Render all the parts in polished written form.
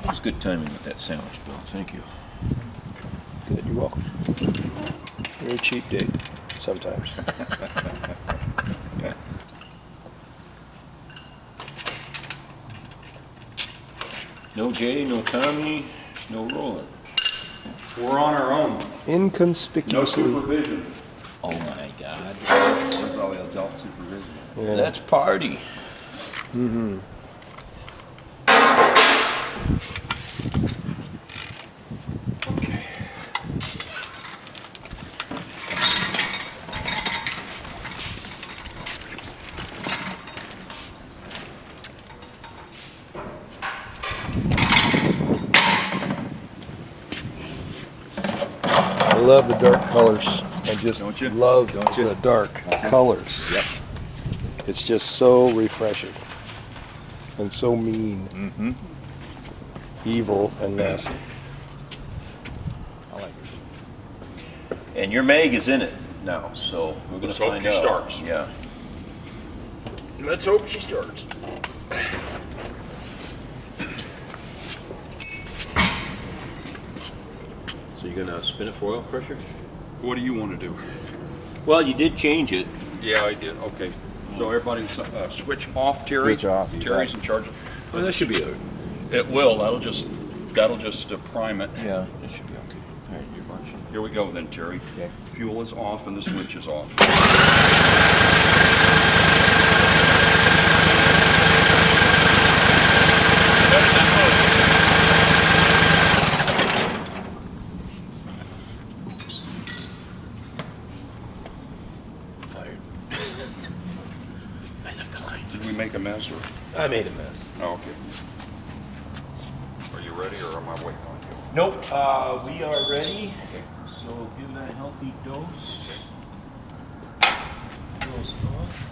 It's good timing with that sandwich, Bill. Thank you. Good, you're welcome. You're a cheap date, sometimes. No Jay, no Tommy, no Roland. We're on our own. No Inconspicuously. supervision. Oh my God. Where's all the adult supervision? Yeah. That's party. Mm-hmm. Okay. I love the dark colors. I just Don't you? love Don't you? the dark colors. Yep. It's just so refreshing and so mean, Mm-hmm. evil, and nasty. I like it. And your Meg is in it now, so we're gonna Let's hope find she out. starts. Yeah. Let's hope she starts. So you're gonna spin it for oil pressure? What do you want to do? Well, you did change it. Yeah, I did. Okay. So everybody switch off, Terry. Switch off, you Terry's bet. in charge. Well, that should be it. It will. That'll just prime it. Yeah, that should be okay. All right, you're marching. Here we go then, Terry. Okay. Fuel is off and the switch is off. Fired. I left the line. Did we make a mess or? I made a mess. Oh, okay. Are you ready or am I waiting on you? Nope, we are ready. So give that healthy dose. Fuel's off.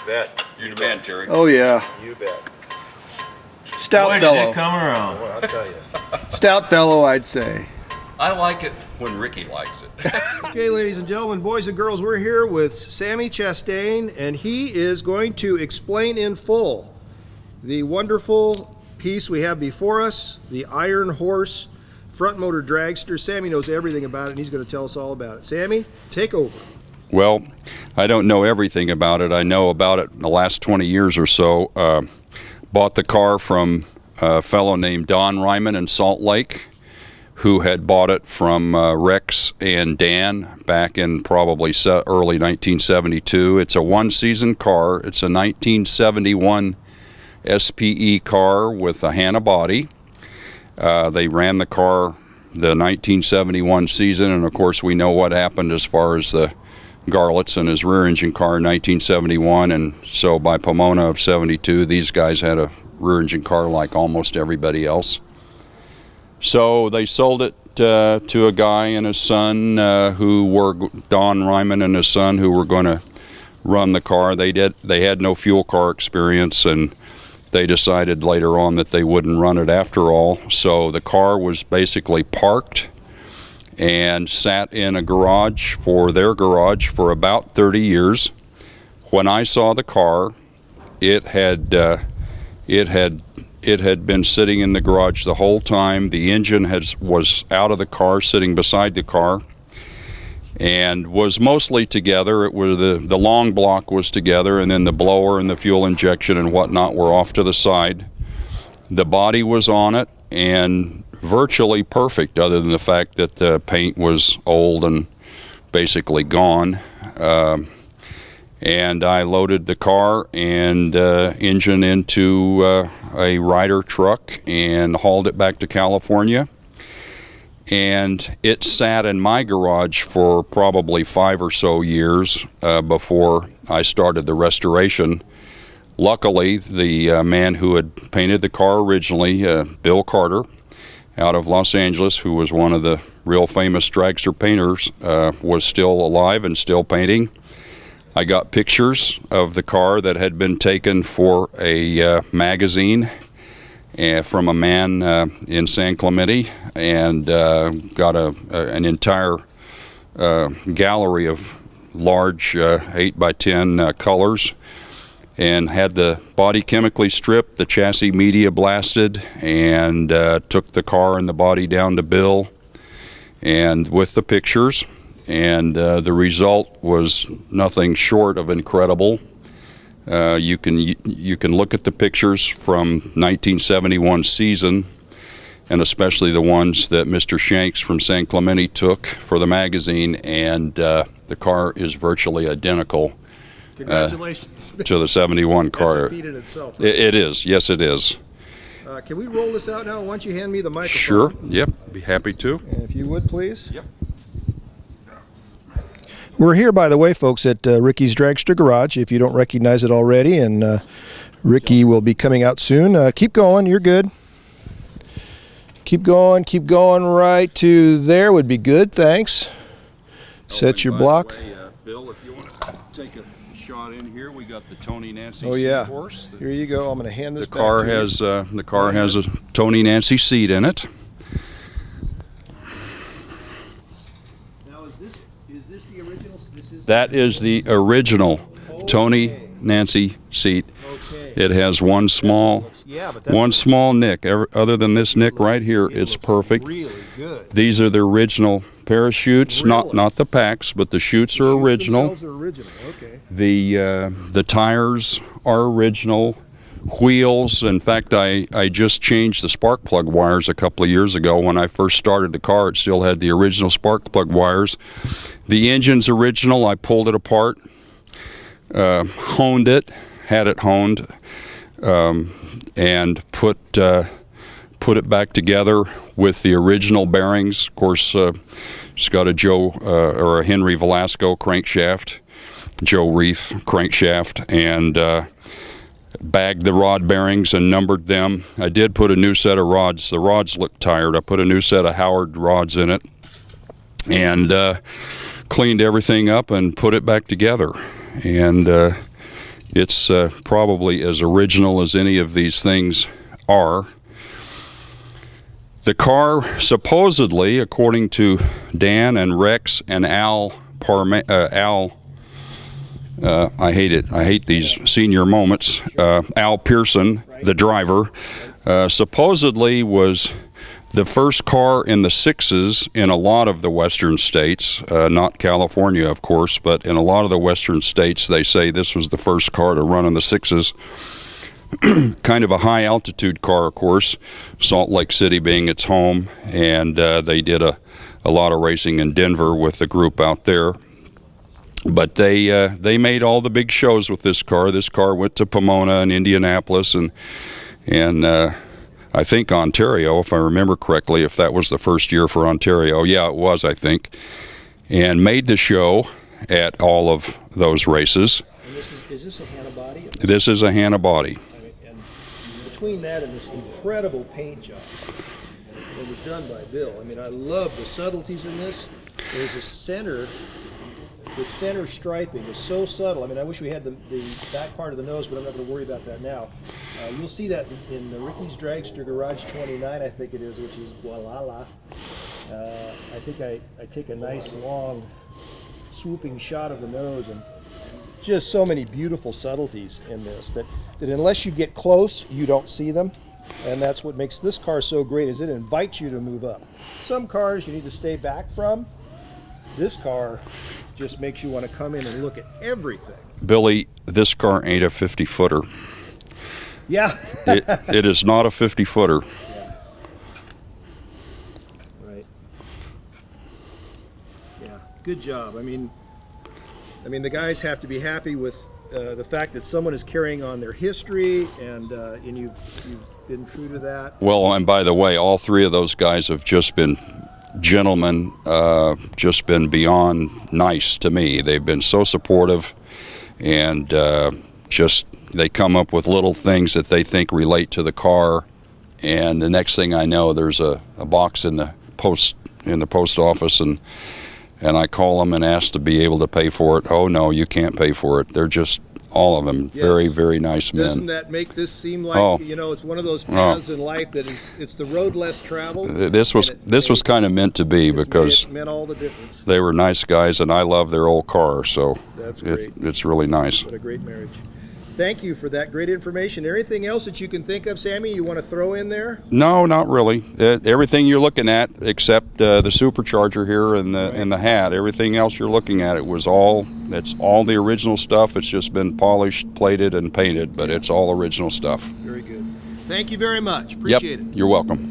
bet. You're the man, Terry. Oh yeah, You bet. stout Boy, did fellow. it come around. Boy, I'll tell you. Stout fellow, I'd say. I like it when Ricky likes it. Okay, ladies and gentlemen, boys and girls, we're here with Sammie Chastain, and he is going to explain in full the wonderful piece we have before us, the Iron Horse front motor dragster. Sammie knows everything about it, and he's going to tell us all about it. Sammie, take over. Well, I don't know everything about it. I know about it in the last 20 years or so. Bought the car from a fellow named Don Ryman in Salt Lake, who had bought it from Rex and Dan back in probably early 1972. It's a one-season car. It's a 1971 SPE car with a Hanna body. They ran the car the 1971 season, and of course we know what happened as far as the Garlits and his rear engine car in 1971, and so by Pomona of 72 these guys had a rear engine car like almost everybody else. So they sold it to a guy and his son who were Don Ryman and his son who were going to run the car. They had no fuel car experience, and they decided later on that they wouldn't run it after all. So the car was basically parked and sat in a garage for their garage for about 30 years. When I saw the car, it had been sitting in the garage the whole time. The engine was out of the car, sitting beside the car, and was mostly together. It was the long block was together, and then the blower and the fuel injection and whatnot were off to the side. The body was on it and virtually perfect, other than the fact that the paint was old and basically gone. And I loaded the car and engine into a Ryder truck and hauled it back to California. And it sat in my garage for probably 5 or so years before I started the restoration. Luckily, the man who had painted the car originally, Bill Carter, out of Los Angeles, who was one of the real famous dragster painters, was still alive and still painting. I got pictures of the car that had been taken for a magazine from a man in San Clemente, and got an entire gallery of large 8x10 colors, and had the body chemically stripped, the chassis media blasted, and took the car and the body down to Bill and with the pictures, and the result was nothing short of incredible. You can look at the pictures from 1971 season, and especially the ones that Mr. Shanks from San Clemente took for the magazine, and the car is virtually identical. Congratulations. To the 71 car. That's a feat in itself. Right? It is. Yes, it is. Can we roll this out now? Why don't you hand me the microphone? Sure. Yep. Be happy to. And if you would, please. Yep. We're here, by the way, folks, at Ricky's Dragster Garage, if you don't recognize it already, and Ricky will be coming out soon. Keep going. You're good. Keep going right to there would be good. Thanks. Set your block. By the way, Bill, if you want to take a shot in here, we got the Tony Nancy Oh yeah. horse. Here you go. I'm going to hand this The back car to you. has a Tony Nancy seat in it. Now is this the original? That is the original Tony Nancy seat. Okay. It has one small nick. Other than this nick right here, it's perfect. Really good. These are the original parachutes, Really? not the packs, but the chutes are original. Themselves are original. Okay. The tires are original. Wheels, in fact, I just changed the spark plug wires a couple of years ago. When I first started the car, it still had the original spark plug wires. The engine's original. I pulled it apart, honed it, had it honed, and put it back together with the original bearings. Of course, it's got a a Henry Velasco crankshaft, Joe Reef crankshaft, and bagged the rod bearings and numbered them. I did put a new set of rods. The rods looked tired. I put a new set of Howard rods in it, and cleaned everything up and put it back together. And It's probably as original as any of these things are. The car, supposedly, according to Dan and Rex and Al, I hate it. I hate these senior moments. Al Pearson, the driver, supposedly was the first car in the sixes in a lot of the western states, not California, of course, but in a lot of the western states, they say this was the first car to run in the sixes. Kind of a high altitude car, of course, Salt Lake City being its home, and they did a lot of racing in Denver with the group out there. But they made all the big shows with this car. This car went to Pomona and Indianapolis and I think Ontario, if I remember correctly, if that was the first year for Ontario. Yeah, it was, I think. And made the show at all of those races. And is this a Hanna body? This is a Hanna body. I mean, and between that and this incredible paint job that was done by Bill, I mean, I love the subtleties in this. There's a center. The center striping is so subtle. I mean, I wish we had the back part of the nose, but I'm not going to worry about that now. You'll see that in the Ricky's Dragster Garage 29, I think it is, which is Gualala. I think I take a nice long swooping shot of the nose, and just so many beautiful subtleties in this that unless you get close, you don't see them. And that's what makes this car so great, is it invites you to move up. Some cars you need to stay back from. This car just makes you want to come in and look at everything. Billy, this car ain't a 50-footer. Yeah. it is not a 50-footer. Yeah. Right. Yeah. Good job. I mean, the guys have to be happy with the fact that someone is carrying on their history, and you've been true to that. Well, and by the way, all three of those guys have just been gentlemen, just been beyond nice to me. They've been so supportive, and just they come up with little things that they think relate to the car, and the next thing I know, there's a box in the post office, and I call them and ask to be able to pay for it. Oh no, you can't pay for it. They're just all of them, yes. Very, very nice men. Doesn't that make this seem like, it's one of those paths in life that it's the road less traveled? This was kind of meant to be, because it meant all the difference. They were nice guys, and I love their old car, so that's great. It's really nice. What a great marriage. Thank you for that great information. Anything else that you can think of, Sammie, you want to throw in there? No, not really. Everything you're looking at, except the supercharger here and the hat, everything else you're looking at, that's all the original stuff. It's just been polished, plated, and painted, but it's all original stuff. Very good. Thank you very much. Appreciate it. You're welcome.